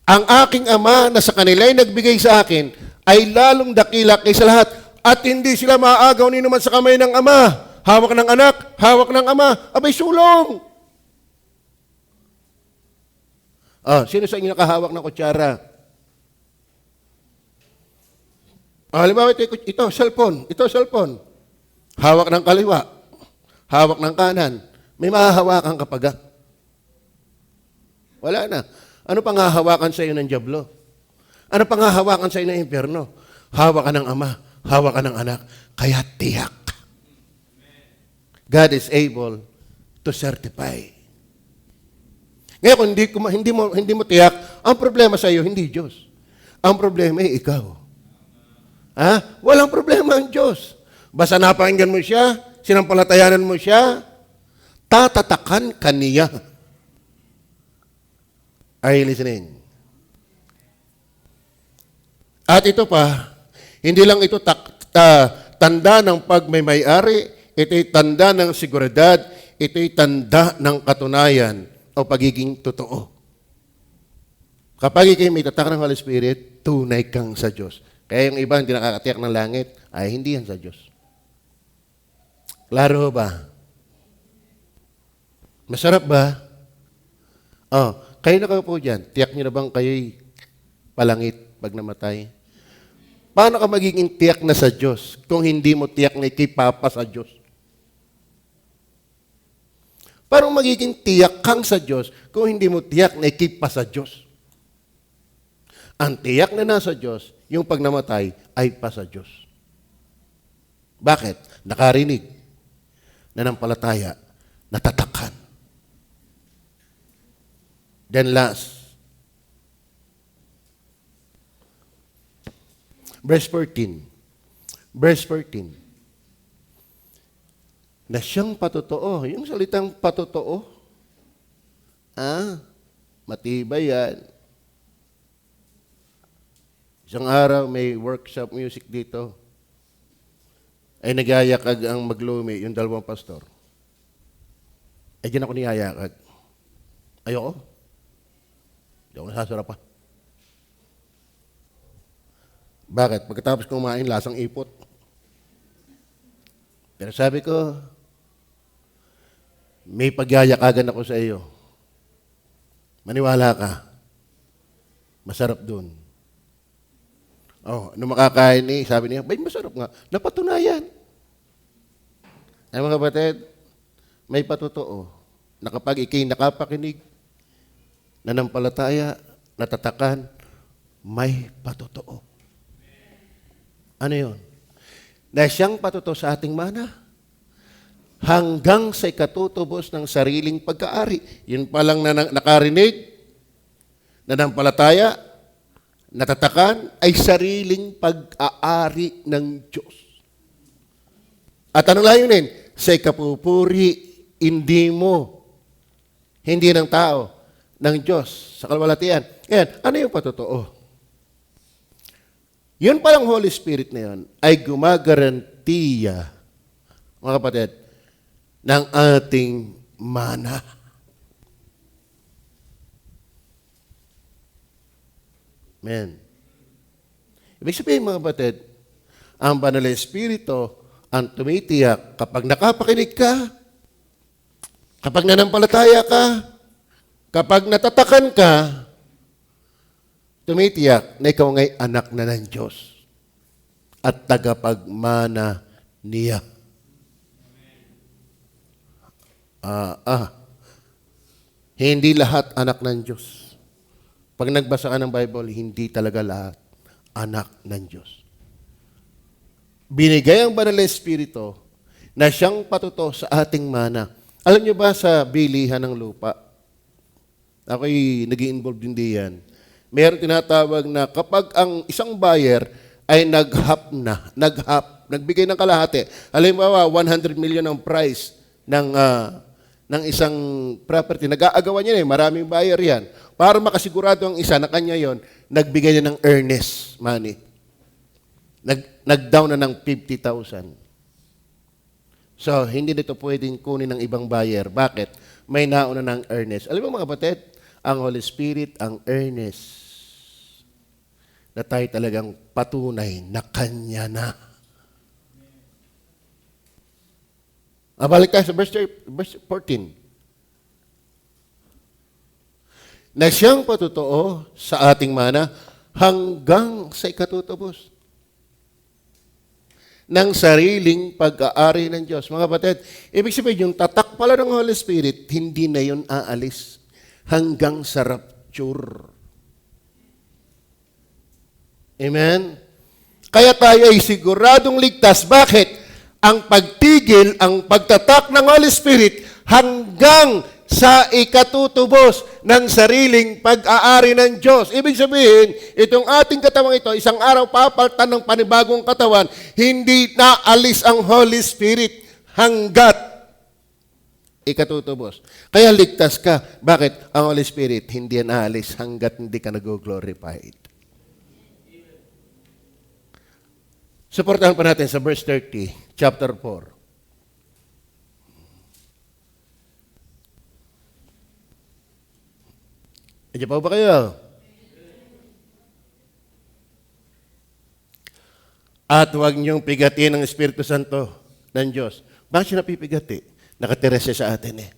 Ang aking ama na sa kanila'y nagbigay sa akin ay lalong dakila kaysa lahat at hindi sila maaagaw ni naman sa kamay ng ama. Hawak ng anak, hawak ng ama, abay sulong. Sino sa inyo nakahawak ng kutsara? Halimbawa, ito, cellphone. Ito, cellphone. Hawak ng kaliwa. hawak ng kanan, may mahahawakan ka pa ga. Wala na. Ano pang hahawakan sa iyo ng dyablo? Ano pang hahawakan sa iyo ng impyerno? Hawak ka ng Ama, hawak ka ng Anak, kaya tiyak. God is able to certify. Ngayon, kung hindi mo tiyak, ang problema sa iyo, hindi Diyos. Ang problema ay ikaw. Ha? Walang problema ang Diyos. Basta napakinggan mo siya, sinampalatayanan mo siya, tatatakan ka niya. Are you listening? At ito pa, hindi lang ito tanda ng pagmay-ari, ito'y tanda ng seguridad, ito'y tanda ng katunayan o pagiging totoo. Kapag ikaw may tatak ng Holy Spirit, tunay kang sa Diyos. Kaya yung iba hindi nakakatiyak ng langit, ay hindi yan sa Diyos. Klaro ba? Masarap ba? Oh, kayo na po dyan, tiyak nyo na bang kayo'y palangit pag namatay? Paano ka magiging tiyak na sa Diyos kung hindi mo tiyak na ikipapa sa Diyos? Paano magiging tiyak kang sa Diyos kung hindi mo tiyak na ikipa sa Diyos? Ang tiyak na nasa Diyos, yung pag namatay, ay pa sa Diyos. Bakit? Nakarinig, nanampalataya, natatakan. Then last, verse 14. Verse 14. Na siyang patotoo. Yung salitang patotoo, matibay yan. Isang araw may workshop music dito. Ay nagyayakag ang maglumi, yung dalawang pastor. Ay diyan ako niyayakag. Ayoko. Hindi ako nasasarap pa. Bakit? Pagkatapos kumain, lasang ipot. Pero sabi ko, may pagyayakagan ako sa iyo. Maniwala ka. Masarap dun. Oh, nung makakain sabi niya, bay, masarap nga. Napatunayan. Ay mga kapatid, may patotoo na kapag ikay nakapakinig, nanampalataya, natatakan, may patotoo. Ano yun? Na siyang patotoo sa ating mana hanggang sa ikatutubos ng sariling pagkaari. Yun palang nakarinig, nanampalataya, natatakan, ay sariling pag-aari ng Diyos. At ano layunin? Sa ikapupuri, hindi mo, hindi ng tao, ng Diyos, sa kalwalatian. Ngayon, ano yung patotoo? Yun palang Holy Spirit na yun ay gumagarantiya, mga kapatid, ng ating mana. Amen. Ibig sabihin, mga kapatid, ang Banal na Espiritu ang tumitiyak kapag nakapakinig ka, kapag nanampalataya ka, kapag natatakan ka, tumitiyak na ikaw nga'y anak na ng Diyos at tagapagmana niya. Hindi lahat anak ng Diyos. Pag nagbasa ka ng Bible, hindi talaga lahat anak ng Diyos. Binigay ang Banal na Espiritu na siyang patuto sa ating mana. Alam niyo ba sa bilihan ng lupa? Ako'y nag-i-involve din diyan. Meron tinatawag na kapag ang isang buyer ay nagbigay ng kalahati. Halimbawa, 100 million ang price ng isang property. Nag-aagawan niya maraming buyer yan. Para makasigurado ang isa na kanya yon, nagbigay niya ng earnest money. Nag-down na ng 50,000. So, hindi nito pwedeng kunin ng ibang buyer. Bakit? May nauna ng earnest. Alam mo mga kapatid, ang Holy Spirit, ang earnest, na tayo talagang patunay na Kanya na. Balik tayo sa verse 14. Na siyang patutoo sa ating mana hanggang sa ikatutubos. ng sariling pag-aari ng Diyos. Mga kapatid, ibig sabihin yung tatak pala ng Holy Spirit, hindi na yun aalis hanggang sa rapture. Amen? Kaya tayo ay siguradong ligtas. Bakit? Ang pagtigil, ang pagtatak ng Holy Spirit hanggang sa ikatutubos ng sariling pag-aari ng Diyos. Ibig sabihin, itong ating katawang ito, isang araw papalitan ng panibagong katawan, hindi naalis ang Holy Spirit hanggat ikatutubos. Kaya ligtas ka. Bakit? Ang Holy Spirit hindi yan naalis hanggat hindi ka nag-glorified. Supportahan pa natin sa verse 30, chapter 4. Diyan pa ba kayo? At huwag niyong pigatin ang Espiritu Santo ng Diyos. Bakit siya napipigati? Nakatira siya sa atin eh.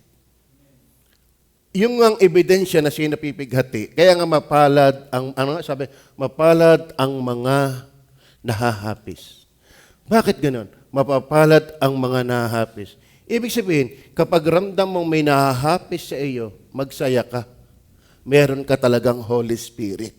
Yung ang ebidensya na siya napipigati, kaya nga mapalad ang, mapalad ang mga nahahapis. Bakit ganun? Mapapalad ang mga nahahapis. Ibig sabihin, kapag ramdam mong may nahahapis sa iyo, magsaya ka. Meron ka talagang Holy Spirit.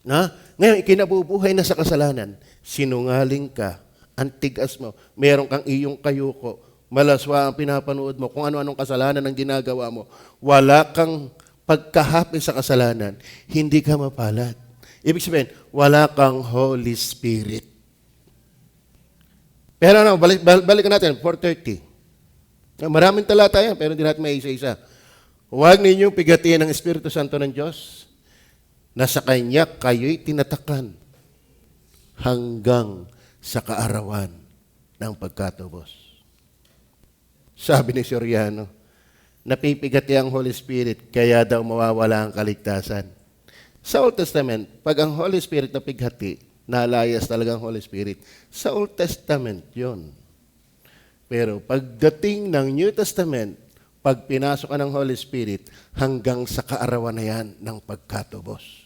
Na? Ngayon, ikinabubuhay na sa kasalanan. Sinungaling ka. Ang tigas mo. Meron kang iyong kayuko. Malaswa ang pinapanood mo. Kung ano-anong kasalanan ang ginagawa mo. Wala kang pagkahapis sa kasalanan. Hindi ka mapalad. Ibig sabihin, wala kang Holy Spirit. Pero ano, balikan natin, 4:30. Maraming talata yan, pero hindi natin may isa-isa. Huwag ninyong pigatiin ang Espiritu Santo ng Diyos na sa Kanya kayo'y tinatakan hanggang sa kaarawan ng pagkatubos. Sabi ni Soriano, napipigati ang Holy Spirit kaya daw mawawala ang kaligtasan. Sa Old Testament, pag ang Holy Spirit napighati, nalayas talaga ang Holy Spirit. Sa Old Testament yon. Pero pagdating ng New Testament, pag pinasok ka ng Holy Spirit, hanggang sa kaarawan na yan ng pagkatubos.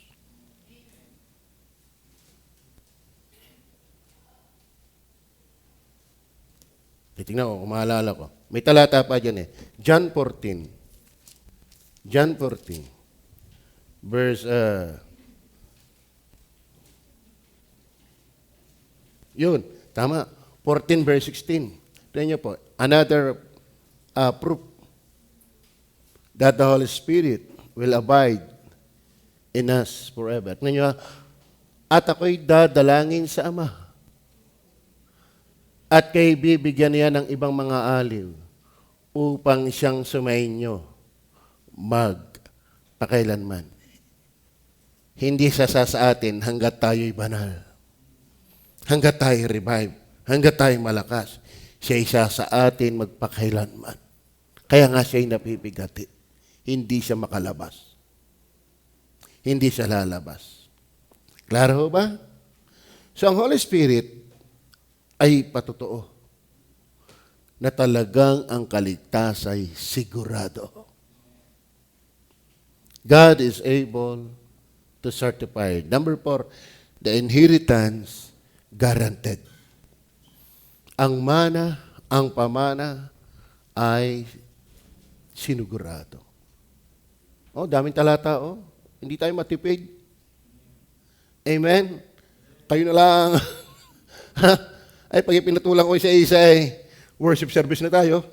Titingnan ko, kung maalala ko. May talata pa dyan eh. John 14. John 14. Verse, yun, tama. 14 verse 16. Tignan niyo po. Another proof that the Holy Spirit will abide in us forever. Tignan niyo, at ako'y dadalangin sa Ama. At kay bibigyan niya ng ibang mga aliw upang siyang sumainyo magpakailanman. Hindi sa atin hanggat tayo'y banal. Hanggat tayo'y revive. Hanggat tayo'y malakas. Siya isa sa atin magpakailanman. Kaya nga siya'y napipigati. Hindi siya makalabas. Hindi siya lalabas. Klaro ba? So ang Holy Spirit ay patotoo na talagang ang kaligtas ay sigurado. God is able to certify. Number 4, the inheritance guaranteed. Ang mana, ang pamana ay sinugurado. Oh, daming talata, oh. Hindi tayo matipid. Amen? Kayo na lang. Ay, pag ipinatulang ko isa-isa, worship service na tayo.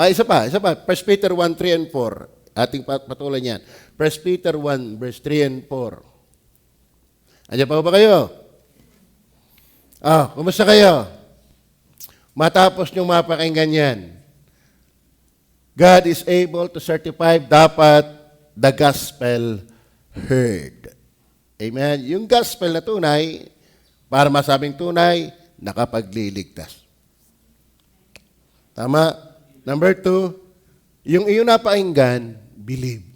Isa pa. 1 Peter 1, 3 and 4. Ating patuloy niyan. 1 Peter 1, verse 3 and 4. Andiyan pa ba kayo? Kumusta kayo? Matapos niyong mapakinggan yan, God is able to certify dapat the gospel heard. Amen? Yung gospel na tunay, para masabing tunay, nakapagliligtas. Tama? Number 2, yung iyong napakinggan, believe.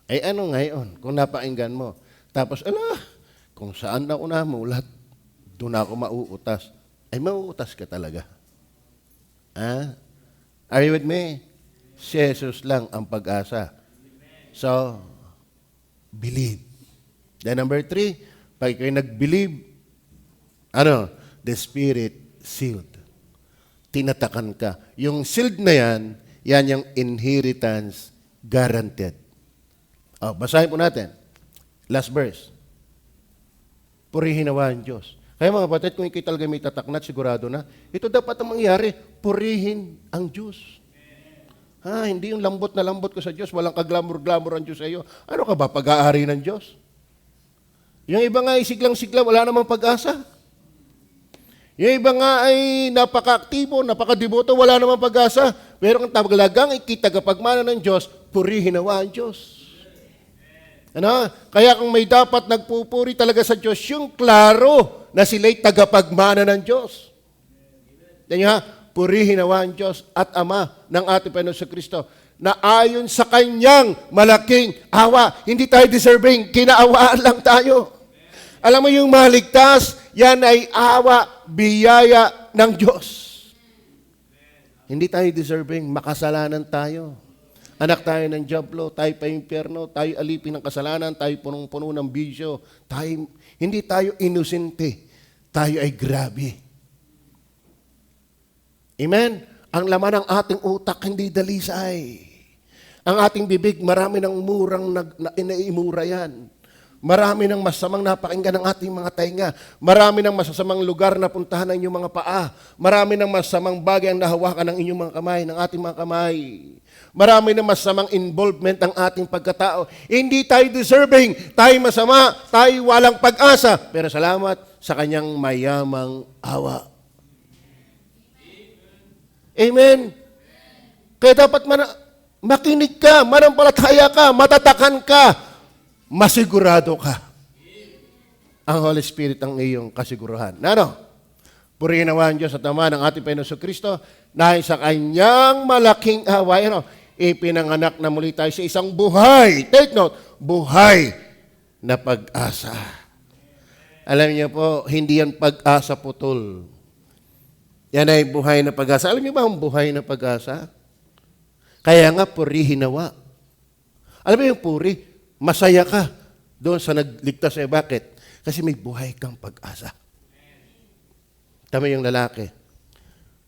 Ay ano ngayon, kung napakinggan mo, tapos, kung saan ako namulat, doon ako mauutas. Ay, mauutas ka talaga. Are you with me? Si Jesus lang ang pag-asa. So, believe. Then number 3, Pag kayo nag-believe, ano? The Spirit sealed. Tinatakan ka. Yung sealed na yan, yan yung inheritance guaranteed. Basahin po natin. Last verse. Purihin nawa ang Diyos. Kaya mga kapatid, kung ikay talaga may tataknat, sigurado na, ito dapat ang mangyari, purihin ang Diyos. Hindi yung lambot na lambot ko sa Diyos, walang kaglamor-glamor ang Diyos sa iyo. Ano ka ba, pag-aari ng Diyos? Yung iba nga ay siglang-sigla, wala namang pag-asa. Yung iba nga ay napaka-aktibo, napaka-deboto, wala namang pag-asa. Pero kung talagang ikitagapagmana ng Diyos, purihin nawa ang Diyos. Ano? Kaya kung may dapat nagpupuri talaga sa Diyos, yung klaro na sila'y tagapagmana ng Diyos. Yan purihin nawa ang Diyos at Ama ng ating Panginoon sa Kristo na ayon sa Kanyang malaking awa. Hindi tayo deserving, kinaawaan lang tayo. Alam mo yung maligtas, yan ay awa, biyaya ng Diyos. Hindi tayo deserving, makasalanan tayo. Anak tayo ng diablo, tayo pa impyerno, tayo alipin ng kasalanan, tayo punong-puno ng bisyo. Hindi tayo inosente, tayo ay grabe. Amen? Ang laman ng ating utak hindi dalisay. Ang ating bibig, marami ng murang inaimura yan. Marami ng masamang napakinggan ng ating mga tainga. Marami ng masasamang lugar na puntahan ng inyong mga paa. Marami ng masamang bagay ang nahawakan ng inyong mga kamay, ng ating mga kamay. Marami ng masamang involvement ng ating pagkatao. Hindi tayo deserving, tayo masama, tayo walang pag-asa. Pero salamat sa kanyang mayamang awa. Amen. Kaya dapat makinig ka, manampalataya ka, matatakan ka, masigurado ka. Ang Holy Spirit ang iyong kasiguruhan. Purihin nawa ang Diyos at Ama ng ating Panginoon Kristo na sa kanyang malaking awa, ipinanganak na muli tayo sa isang buhay. Take note, buhay na pag-asa. Alam niyo po, hindi yan pag-asa putol. Yan ay buhay na pag-asa. Alam niyo ba ang buhay na pag-asa? Kaya nga, purihin nawa. Alam mo yung puri? Masaya ka doon sa nagligtas sa'yo. Bakit? Kasi may buhay kang pag-asa. Tama yung lalaki.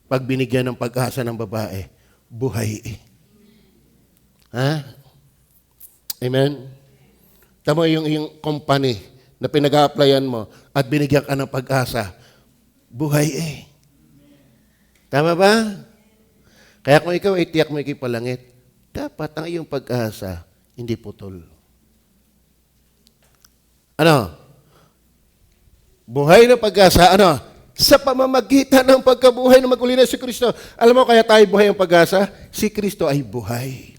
Pag binigyan ng pag-asa ng babae, buhay Amen? Tama yung company na pinag-a-applyan mo at binigyan ka ng pag-asa, buhay Tama ba? Kaya kung ikaw ay tiyak mo ikipalangit, dapat ang iyong pag-asa hindi putol. Buhay na pag-asa, sa pamamagitan ng pagkabuhay ng maguli na si Kristo. Alam mo, kaya tayo buhay ang pag-asa? Si Kristo ay buhay.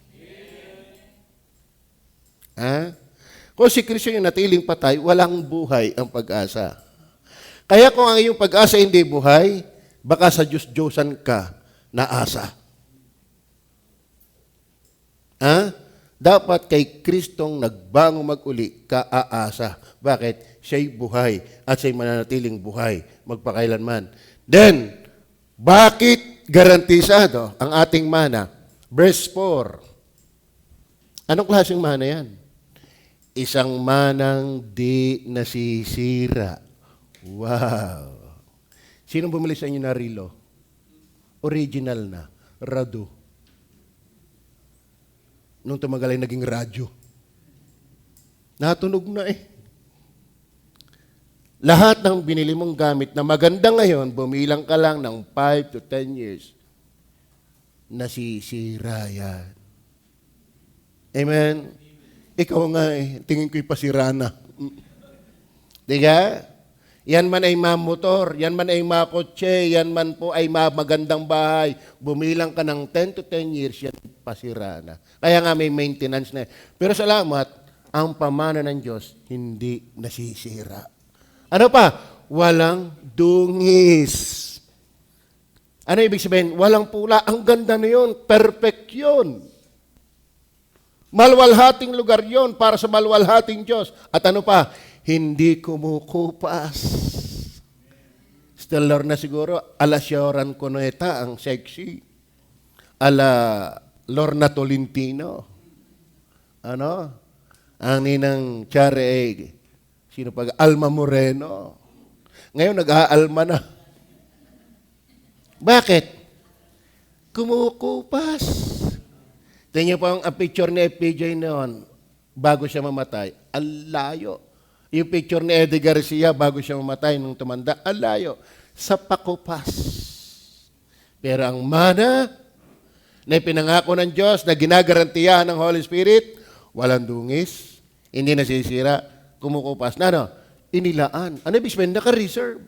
Kung si Kristo yung natiling patay, walang buhay ang pag-asa. Kaya kung ang iyong pag-asa hindi buhay, baka sa Diyos-Diyosan ka naasa. Dapat kay Kristong nagbango mag-uli ka aasa. Bakit? Siya'y buhay at siya'y mananatiling buhay magpakailanman. Then, bakit garantisado ang ating mana? Verse 4. Anong klaseng mana yan? Isang manang di nasisira. Wow! Sinong bumili sa inyo na rilo? Original na. Rado. Nung tumagal ay naging radyo. Natunog na Lahat ng binili mong gamit na maganda ngayon, bumilang ka lang ng 5 to 10 years, nasisira yan. Amen? Ikaw nga tingin ko'y pasira na. Diga? Yan man ay mamotor, yan man ay makotse, yan man po ay magandang bahay. Bumilang ka ng 10 to 10 years, yan pasira na. Kaya nga may maintenance na. Pero salamat, ang pamana ng Diyos hindi nasisira. Ano pa? Walang dungis. Ano ibig sabihin? Walang pula. Ang ganda na yun. Perfect yun. Malwalhating lugar yon para sa malwalhating Diyos. At ano pa? Hindi kumukupas. Stellar na siguro. Ala Sioran Coneta, ang sexy. Ala Lorna Tolentino. Ang ninang Chare, si Sino pa? Alma Moreno. Ngayon, nag-aalma na. Bakit? Kumukupas. Tingnan niyo po ang picture ni FPJ noon, bago siya mamatay. Ang layo. Yung picture ni Eddie Garcia, bago siya mamatay nung tumanda, ang layo. Sa pakupas. Pero ang mana na ipinangako ng Diyos na ginagarantiyahan ng Holy Spirit, walang dungis, hindi nasisira, kumukupas. Na ano? Inilaan. Ano ibig sabihin? Naka-reserve.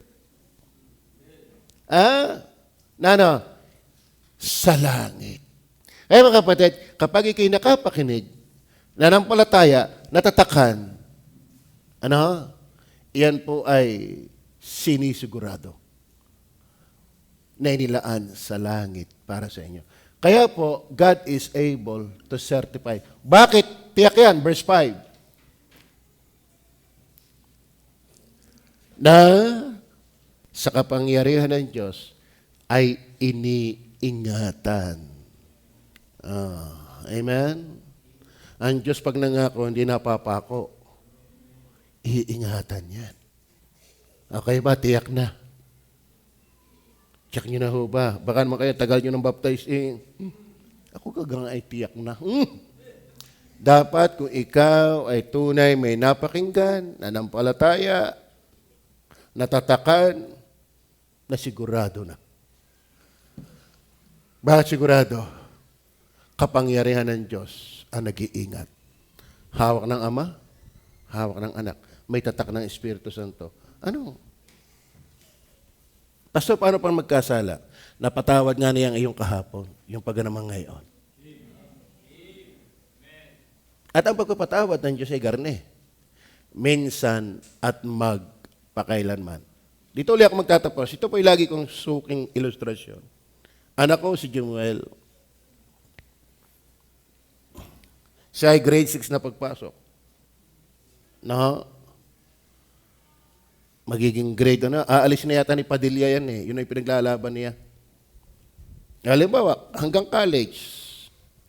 Na ano? Sa langit. Kaya mga kapatid, kapag ikay nakapakinig, nanampalataya, natatakan, ano? Iyan po ay sinisigurado na inilaan sa langit para sa inyo. Kaya po, God is able to certify. Bakit? Tiyak yan, verse 5. Na sa kapangyarihan ng Diyos ay iniingatan. Amen? Ang Diyos pag nangako, hindi napapako. Iingatan yan. Okay ba? Tiyak na. Check nyo na ho ba? Baka naman kayo, tagal nyo ng baptize. Ako kagang ay tiyak na. Dapat kung ikaw ay tunay may napakinggan, nanampalataya, natatakan, na sigurado na. Bakit sigurado? Kapangyarihan ng Diyos ang nag-iingat. Hawak ng Ama, hawak ng Anak. May tatak ng Espiritu Santo. Ano? Pastor, paano pang magkasala? Napatawad nga niya ang iyong kahapon, yung pagganamang ngayon. At ang pagpapatawad ng Diyos ay garne. Minsan at magpakailanman. Dito ulit ako magtatapos. Ito po ay lagi kong suking ilustrasyon. Anak ko si Jemuel. Siya ay grade 6 na pagpasok. No? Magiging grade na. Aalis na yata ni Padilla yan eh. Yun ay pinaglalaban niya. Halimbawa, hanggang college.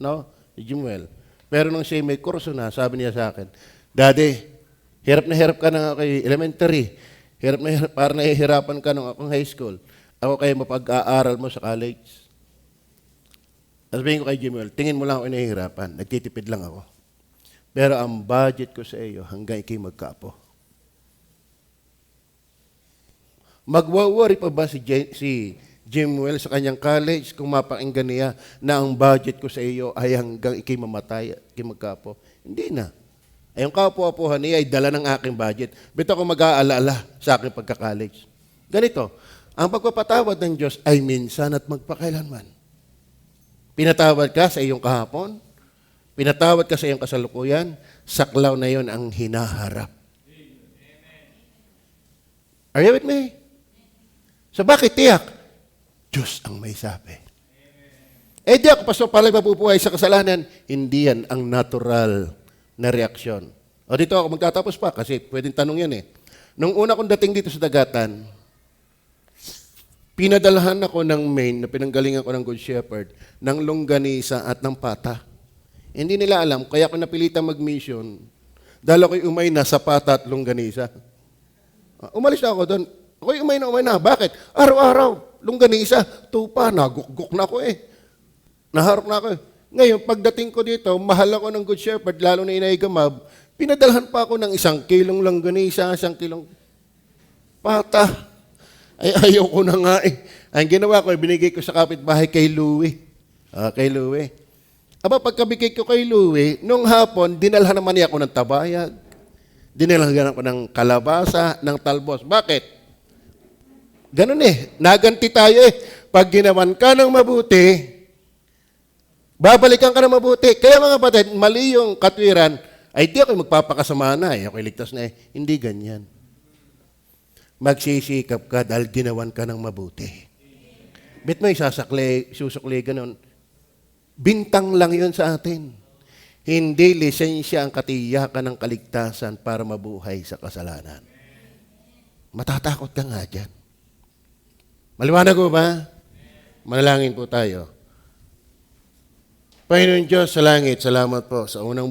No? Si Jemuel. Pero nung siya may kurso na, sabi niya sa akin, Daddy, hirap na hirap ka na kay elementary. Hirap na hirap, parang nahihirapan ka nung akong high school. Ako kayo mapag-aaral mo sa college. Sabihin ko kay Jemuel, tingin mo lang ako nahihirapan. Nagtitipid lang ako. Pero ang budget ko sa iyo hanggang ikay magkapo. Magwa-worry pa ba si Jemuel sa kanyang college kung mapakinggan niya na ang budget ko sa iyo ay hanggang ikay mamatay at ikay magkapo? Hindi na. Ay yung kapo-apuhan niya ay dala ng aking budget. Bito ako mag-aalala sa aking pagka-college. Ganito, ang pagpapatawad ng Diyos ay minsan at magpakailanman. Pinatawad ka sa iyong kahapon, pinatawad ka sa iyong kasalukuyan, saklaw na yon ang hinaharap. Are you with me? So bakit tiyak? Diyos ang may sabi. Eh di ako, Pastor, pala'y mabubuhay sa kasalanan. Hindi yan ang natural na reaksyon. O dito ako magtatapos pa kasi pwedeng tanong yan eh. Nung una kong dating dito sa dagatan, pinadalahan ako ng Maine na pinanggalingan ko ng Good Shepherd, ng longganisa at ng pata. Hindi nila alam, kaya ako napilitang mag-mission dahil ako'y umay na sa pata at longganisa. Umalis na ako doon. Ako'y umay na. Bakit? Araw-araw, longganisa, tupa, nagukgok na ako eh. Naharap na ako eh. Ngayon, pagdating ko dito, mahal ako ng Good Shepherd, lalo na Inay Gamab, pinadalhan pa ako ng 1 kilong longganisa, 1 kilong pata. Ay, ayaw ko na nga eh. Ang ginawa ko, binigay ko sa kapitbahay kay Louie. Kay Louie. Aba, pagkabigay ko kay Louie, nung hapon, dinalhan naman niya ako ng tabayag. Dinalhan ako ng kalabasa, ng talbos. Bakit? Ganun eh. Naganti tayo eh. Pag ginawan ka ng mabuti, babalikan ka ng mabuti. Kaya mga kapatid, mali yung katwiran, ay di ako magpapakasama na eh. Ako'y ligtas na eh. Hindi ganyan. Magsisikap ka dahil ginawan ka ng mabuti. Bet mo susukli ganun. Bintang lang yun sa atin. Hindi lisensya ang katiyakan ng kaligtasan para mabuhay sa kasalanan. Matatakot ka nga dyan. Maliwanag ko ba? Manalangin po tayo. Panginoon Diyos sa langit, salamat po sa unang